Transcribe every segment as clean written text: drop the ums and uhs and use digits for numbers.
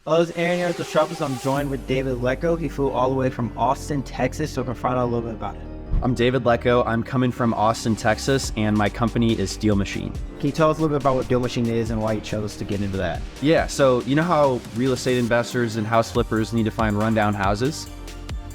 Hello, this is Aaron here at Disruptors. I'm joined with David Lecko. He flew all the way from Austin, Texas, so we can find out a little bit about it. I'm David Lecko. I'm coming from Austin, Texas, and my company is DealMachine. Can you tell us a little bit about what DealMachine is and why you chose to get into that? Yeah, so you know how real estate investors and house flippers need to find rundown houses?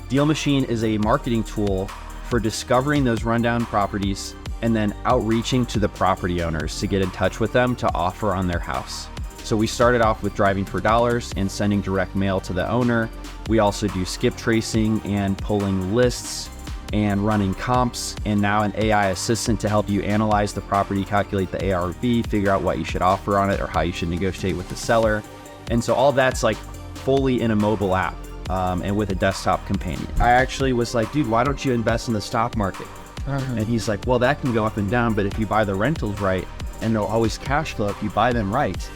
DealMachine is a marketing tool for discovering those rundown properties and then outreaching to the property owners to get in touch with them to offer on their house. So we started off with driving for dollars and sending direct mail to the owner. We also do skip tracing and pulling lists and running comps, and now an AI assistant to help you analyze the property, calculate the ARV, figure out what you should offer on it or how you should negotiate with the seller. And so all that's like fully in a mobile app and with a desktop companion. I actually was like, dude, why don't you invest in the stock market? And he's like, well, that can go up and down, but if you buy the rentals right, and they'll always cash flow, if you buy them right,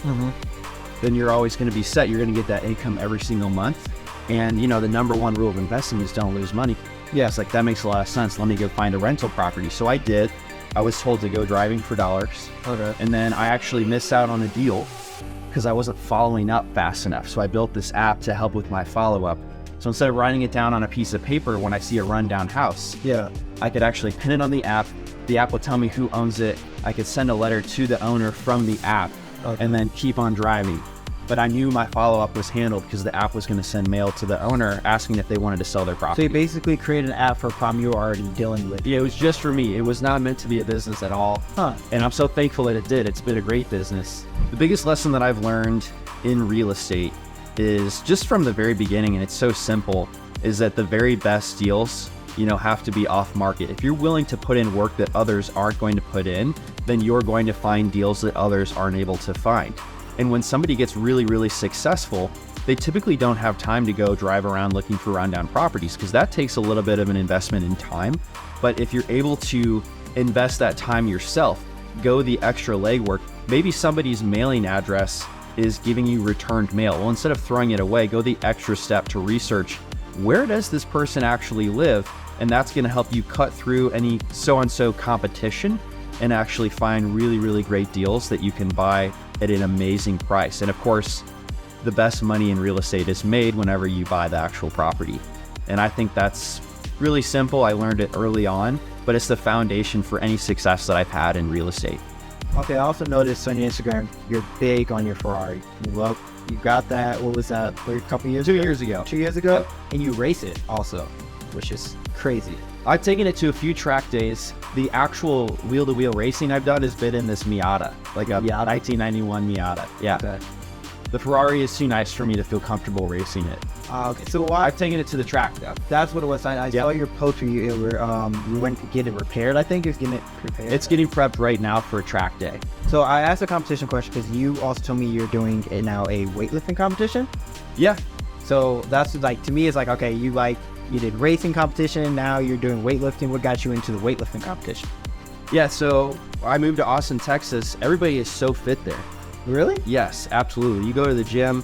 then you're always going to be set. You're going to get that income every single month. And you know, the number one rule of investing is don't lose money. Yeah, it's like, that makes a lot of sense. Let me go find a rental property. So I did. I was told to go driving for dollars. Okay. And then I actually missed out on a deal because I wasn't following up fast enough. So I built this app to help with my follow-up. So instead of writing it down on a piece of paper when I see a rundown house, I could actually pin it on the app. The app would tell me who owns it. I could send a letter to the owner from the app and then keep on driving. But I knew my follow-up was handled because the app was going to send mail to the owner asking if they wanted to sell their property. So you basically created an app for a problem you were already dealing with. Yeah, it was just for me. It was not meant to be a business at all. And I'm so thankful that it did. It's been a great business. The biggest lesson that I've learned in real estate is just from the very beginning, and it's so simple, is that the very best deals, you know, have to be off market. If you're willing to put in work that others aren't going to put in, then you're going to find deals that others aren't able to find. And when somebody gets really, really successful, they typically don't have time to go drive around looking for rundown properties because that takes a little bit of an investment in time. But if you're able to invest that time yourself, go the extra legwork, maybe somebody's mailing address is giving you returned mail. Well, instead of throwing it away, go the extra step to research where does this person actually live? And that's going to help you cut through any so-and-so competition and actually find really, really great deals that you can buy at an amazing price. And of course, the best money in real estate is made whenever you buy the actual property. And I think that's really simple. I learned it early on, but it's the foundation for any success that I've had in real estate. Okay, I also noticed on your Instagram, you're big on your Ferrari. You got that, what was that, a couple years ago? 2 years ago. 2 years ago? And you race it also, which is crazy. I've taken it to a few track days. The actual wheel-to-wheel racing I've done has been in this Miata, like a 1991 Miata. Yeah. Okay. The Ferrari is too nice for me to feel comfortable racing it. Okay, so why? I've taken it to the track though. That's what it was. I saw your post where you went to get it repaired. I think it's getting it prepared. It's getting prepped right now for a track day. So I asked a competition question because you also told me you're doing now a weightlifting competition. Yeah. So that's like, to me, it's like, okay, you did racing competition, now you're doing weightlifting. What got you into the weightlifting competition? Yeah, so I moved to Austin, Texas. Everybody is so fit there. Really? Yes, absolutely. You go to the gym,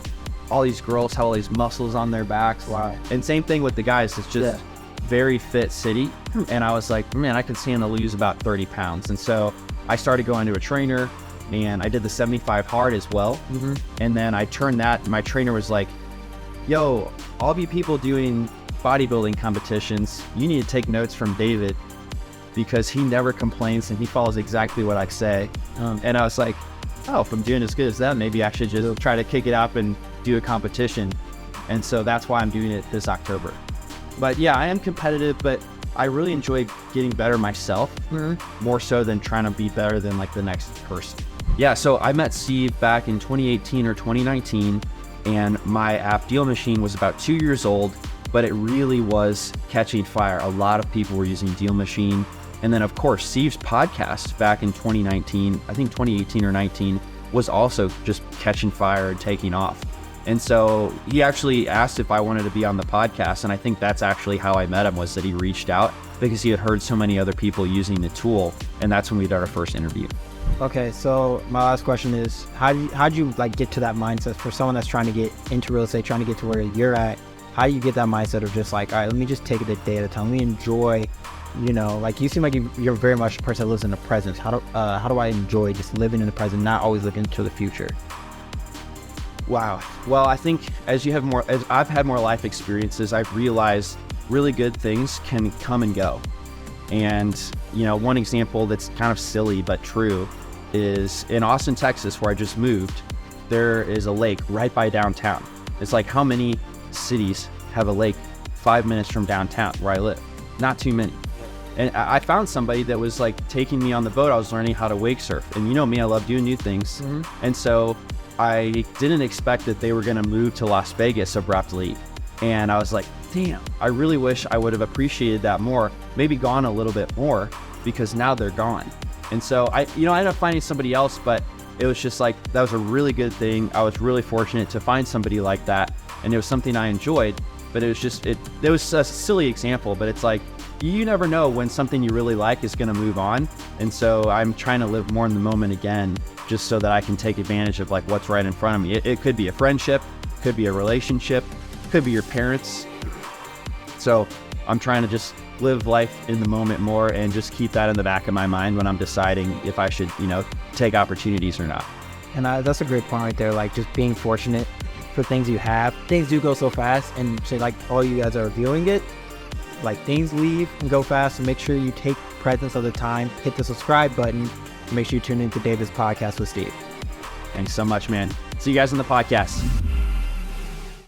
all these girls have all these muscles on their backs. Wow. And same thing with the guys. It's just very fit city. And I was like, man, I can stand to lose about 30 pounds. And so I started going to a trainer and I did the 75 hard as well. And then I turned that, my trainer was like, yo, all of you people doing bodybuilding competitions, you need to take notes from David because he never complains and he follows exactly what I say. And I was like, oh, if I'm doing as good as that, maybe I should just try to kick it up and do a competition. And so that's why I'm doing it this October. But yeah, I am competitive, but I really enjoy getting better myself, more so than trying to be better than like the next person. Yeah, so I met Steve back in 2018 or 2019, and my app DealMachine was about 2 years old, but it really was catching fire. A lot of people were using DealMachine. And then of course, Steve's podcast back in 2019, I think 2018 or 19, was also just catching fire and taking off. And so he actually asked if I wanted to be on the podcast. And I think that's actually how I met him, was that he reached out because he had heard so many other people using the tool. And that's when we did our first interview. Okay, so my last question is, how'd you like get to that mindset for someone that's trying to get into real estate, trying to get to where you're at? How do you get that mindset of just like, all right, let me just take it a day at a time. Let me enjoy, you know, like you seem like you're very much a person that lives in the present. How do I enjoy just living in the present, not always looking to the future? Wow. Well, I think as I've had more life experiences, I've realized really good things can come and go. And, one example that's kind of silly but true is in Austin, Texas, where I just moved, there is a lake right by downtown. It's like, how many cities have a lake 5 minutes from downtown where I live? Not too many. And I found somebody that was like taking me on the boat. I was learning how to wake surf. And you know me, I love doing new things. Mm-hmm. And so I didn't expect that they were going to move to Las Vegas abruptly. And I was like, damn, I really wish I would have appreciated that more, maybe gone a little bit more, because now they're gone. And so I ended up finding somebody else, but it was just like, that was a really good thing. I was really fortunate to find somebody like that. And it was something I enjoyed, but it was a silly example, but it's like, you never know when something you really like is going to move on. And so I'm trying to live more in the moment again, just so that I can take advantage of like what's right in front of me. It could be a friendship, could be a relationship, could be your parents. So I'm trying to just live life in the moment more and just keep that in the back of my mind when I'm deciding if I should, take opportunities or not. And that's a great point right there. Like, just being fortunate for things you have. Things do go so fast, and say like all you guys are viewing it, like things leave and go fast. So make sure you take presence of the time, hit the subscribe button, and make sure you tune into David's podcast with Steve. Thanks so much, man. See you guys on the podcast.